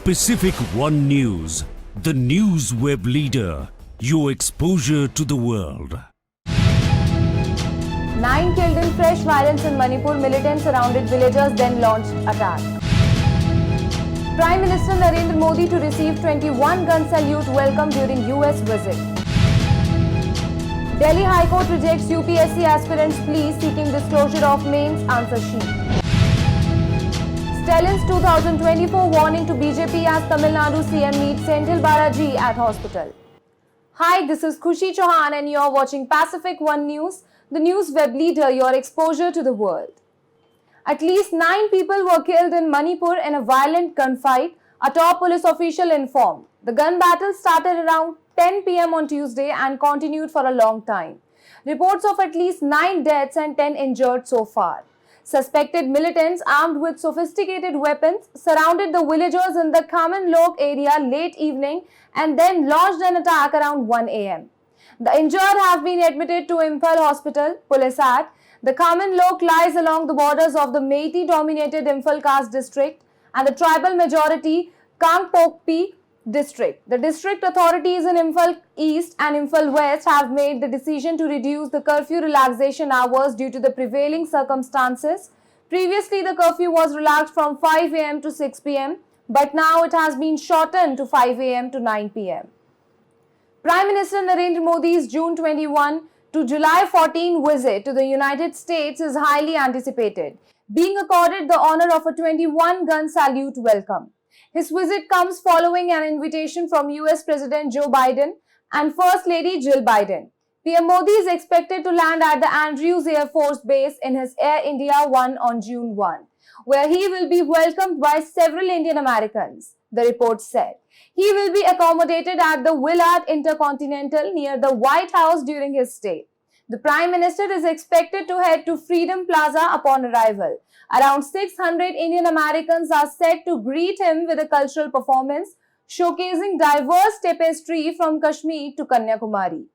Pacific One News, the news web leader, your exposure to the world. 9 killed in fresh violence in Manipur, militants surrounded villagers then launched attack. Prime Minister Narendra Modi to receive 21 gun salute welcome during US visit. Delhi High Court rejects UPSC aspirants' plea seeking disclosure of mains answer sheet. Stalin's 2024 warning to BJP as Tamil Nadu CM meets Senthil Balaji at hospital. Hi, this is Khushi Chauhan and you are watching Pacific One News, the news web leader, your exposure to the world. At least 9 people were killed in Manipur in a violent gunfight, a top police official informed. The gun battle started around 10 p.m. on Tuesday and continued for a long time. Reports of at least 9 deaths and 10 injured so far. Suspected militants armed with sophisticated weapons surrounded the villagers in the Kaman Lok area late evening and then launched an attack around 1 a.m. The injured have been admitted to Imphal Hospital, police add. The Kaman Lok lies along the borders of the Meitei-dominated Imphal caste district and the tribal majority Kangpokpi district. The district authorities in Imphal East and Imphal West have made the decision to reduce the curfew relaxation hours due to the prevailing circumstances. Previously, the curfew was relaxed from 5 a.m. to 6 p.m., but now it has been shortened to 5 a.m. to 9 p.m. Prime Minister Narendra Modi's June 21 to July 14 visit to the United States is highly anticipated, being accorded the honor of a 21-gun salute welcome. His visit comes following an invitation from US President Joe Biden and First Lady Jill Biden. PM Modi is expected to land at the Andrews Air Force Base in his Air India One on June 1, where he will be welcomed by several Indian Americans, the report said. He will be accommodated at the Willard Intercontinental near the White House during his stay. The Prime Minister is expected to head to Freedom Plaza upon arrival. Around 600 Indian Americans are set to greet him with a cultural performance showcasing diverse tapestry from Kashmir to Kanyakumari.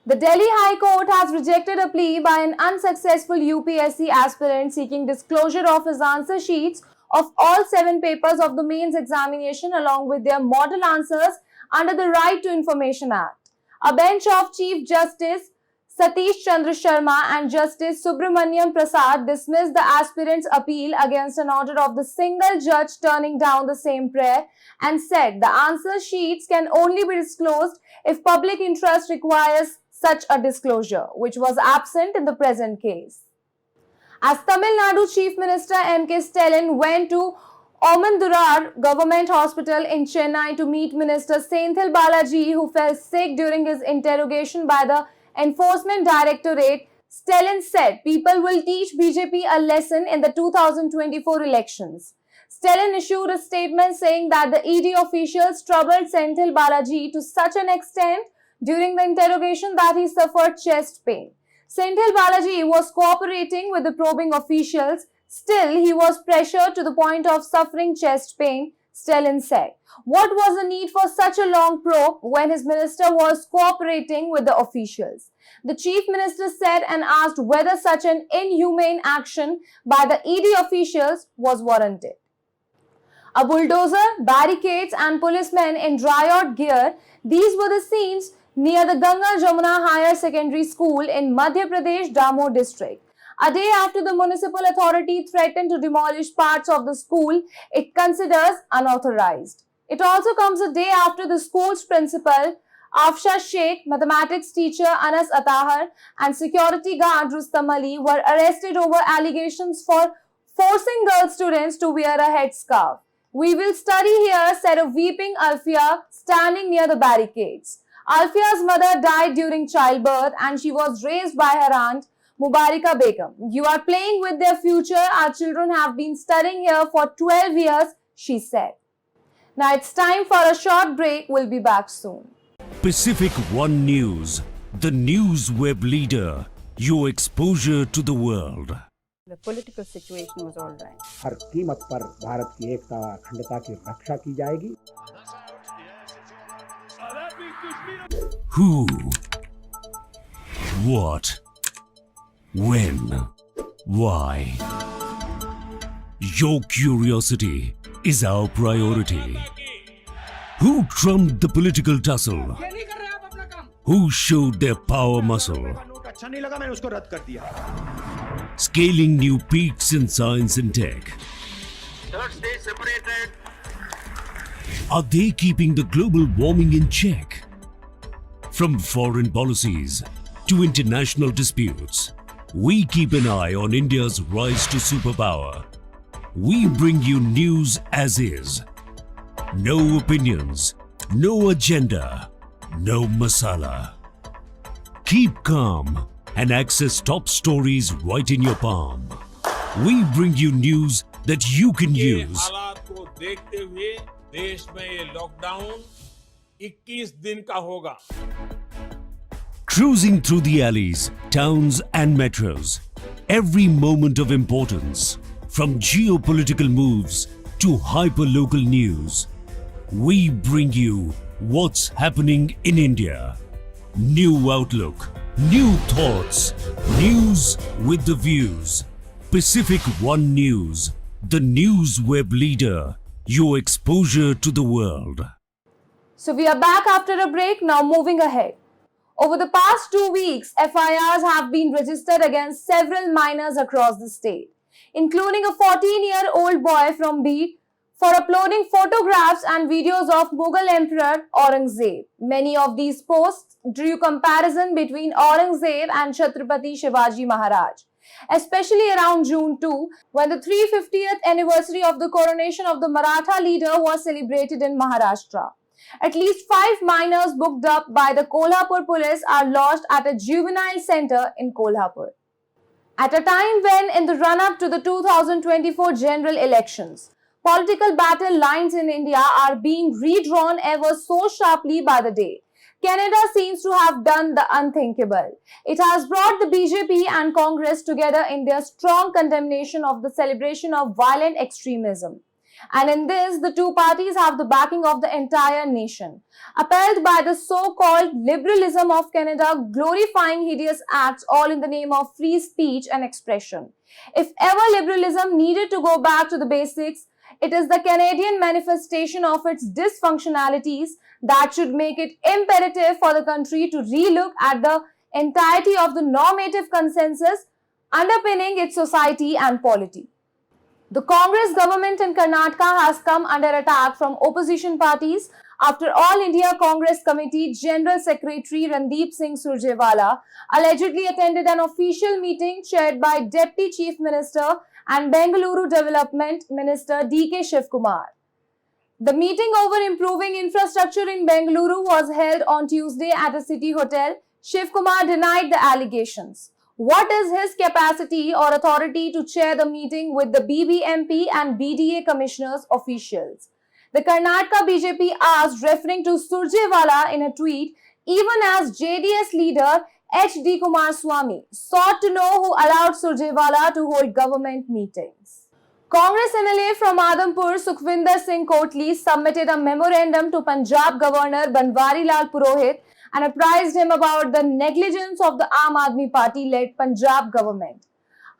The Delhi High Court has rejected a plea by an unsuccessful UPSC aspirant seeking disclosure of his answer sheets of all 7 papers of the mains examination along with their model answers under the Right to Information Act. A bench of Chief Justice Satish Chandra Sharma and Justice Subramaniam Prasad dismissed the aspirant's appeal against an order of the single judge turning down the same prayer and said the answer sheets can only be disclosed if public interest requires such a disclosure, which was absent in the present case. As Tamil Nadu Chief Minister M.K. Stalin went to Omandurar Government Hospital in Chennai to meet Minister Senthil Balaji, who fell sick during his interrogation by the Enforcement Directorate, Stalin said people will teach BJP a lesson in the 2024 elections. Stalin issued a statement saying that the ED officials troubled Senthil Balaji to such an extent during the interrogation that he suffered chest pain. Senthil Balaji was cooperating with the probing officials. Still, he was pressured to the point of suffering chest pain, Stalin said. What was the need for such a long probe when his minister was cooperating with the officials? The chief minister said and asked whether such an inhumane action by the ED officials was warranted. A bulldozer, barricades and policemen in riot gear, these were the scenes near the Ganga Jamuna Higher Secondary School in Madhya Pradesh, Damoh district. A day after the municipal authority threatened to demolish parts of the school it considers unauthorized. It also comes a day after the school's principal, Afsha Sheikh, mathematics teacher Anas Atahar and security guard Rustam Ali were arrested over allegations for forcing girl students to wear a headscarf. We will study here, said a weeping Alfia standing near the barricades. Alfia's mother died during childbirth and she was raised by her aunt, Mubarika Begum. You are playing with their future. Our children have been studying here for 12 years, she said. Now it's time for a short break. We'll be back soon. Pacific One News, the news web leader, your exposure to the world. The political situation was all right. हर कीमत पर भारत की एकता अखंडता की रक्षा की जाएगी. Who? What? When? Why? Your curiosity is our priority. Who trumped the political tussle? Who showed their power muscle? अच्छा नहीं लगा, मैंने उसको रद्द कर दिया. Scaling new peaks in science and tech. Third stage separated. Are they keeping the global warming in check? From foreign policies to international disputes, we keep an eye on India's rise to superpower. We bring you news as is. No opinions, no agenda, no masala. Keep calm and access top stories right in your palm. We bring you news that you can के use. हालात को देखते हुए देश में ये lockdown 21 दिन का होगा. Cruising through the alleys, towns and metros. Every moment of importance. From geopolitical moves to hyper-local news. We bring you what's happening in India. New outlook, new thoughts, news with the views. Pacific One News, the news web leader. Your exposure to the world. So we are back after a break, now moving ahead. Over the past 2 weeks, FIRs have been registered against several minors across the state, including a 14-year-old boy from Beed for uploading photographs and videos of Mughal Emperor Aurangzeb. Many of these posts drew comparison between Aurangzeb and Chhatrapati Shivaji Maharaj, especially around June 2, when the 350th anniversary of the coronation of the Maratha leader was celebrated in Maharashtra. At least 5 minors booked up by the Kolhapur police are lodged at a juvenile center in Kolhapur. At a time when, in the run-up to the 2024 general elections, political battle lines in India are being redrawn ever so sharply by the day, Canada seems to have done the unthinkable. It has brought the BJP and Congress together in their strong condemnation of the celebration of violent extremism. And in this, the two parties have the backing of the entire nation, upheld by the so-called liberalism of Canada, glorifying hideous acts all in the name of free speech and expression. If ever liberalism needed to go back to the basics, it is the Canadian manifestation of its dysfunctionalities that should make it imperative for the country to relook at the entirety of the normative consensus underpinning its society and polity. The Congress government in Karnataka has come under attack from opposition parties after All India Congress Committee General Secretary Randeep Singh Surjewala allegedly attended an official meeting chaired by Deputy Chief Minister and Bengaluru Development Minister D.K. Shivkumar. The meeting over improving infrastructure in Bengaluru was held on Tuesday at a city hotel. Shivkumar denied the allegations. What is his capacity or authority to chair the meeting with the BBMP and BDA commissioners officials? The Karnataka BJP asked, referring to Surjewala in a tweet, even as JDS leader H.D. Kumaraswamy sought to know who allowed Surjewala to hold government meetings. Congress MLA from Adhampur, Sukhvinder Singh Kotli, submitted a memorandum to Punjab Governor Banwari Lal Purohit and apprised him about the negligence of the Aam Aadmi Party-led Punjab government,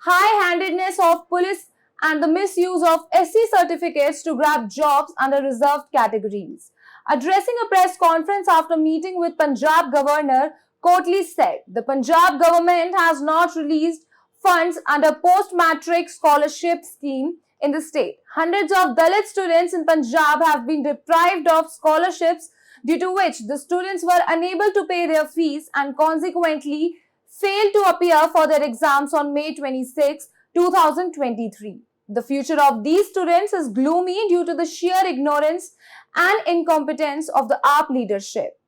high-handedness of police and the misuse of SC certificates to grab jobs under reserved categories. Addressing a press conference after meeting with Punjab Governor, Kotli said the Punjab government has not released funds under post-matric scholarship scheme in the state. Hundreds of Dalit students in Punjab have been deprived of scholarships, due to which the students were unable to pay their fees and consequently failed to appear for their exams on May 26, 2023. The future of these students is gloomy due to the sheer ignorance and incompetence of the AAP leadership.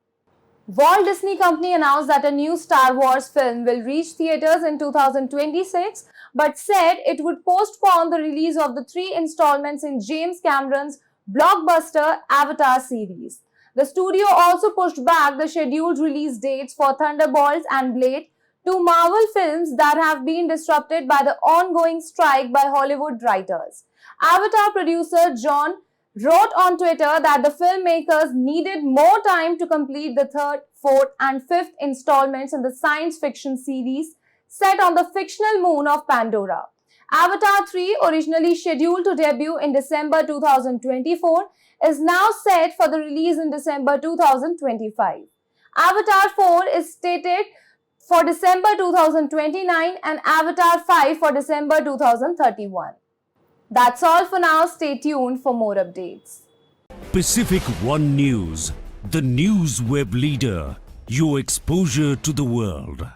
Walt Disney Company announced that a new Star Wars film will reach theaters in 2026, but said it would postpone the release of the 3 installments in James Cameron's blockbuster Avatar series. The studio also pushed back the scheduled release dates for Thunderbolts and Blade, 2 Marvel films that have been disrupted by the ongoing strike by Hollywood writers. Avatar producer John wrote on Twitter that the filmmakers needed more time to complete the 3rd, 4th and 5th installments in the science fiction series set on the fictional moon of Pandora. Avatar 3, originally scheduled to debut in December 2024, is now set for the release in December 2025. Avatar 4 is stated for December 2029 and Avatar 5 for December 2031. That's all for now. Stay tuned for more updates. Pacific One News, the news web leader, your exposure to the world.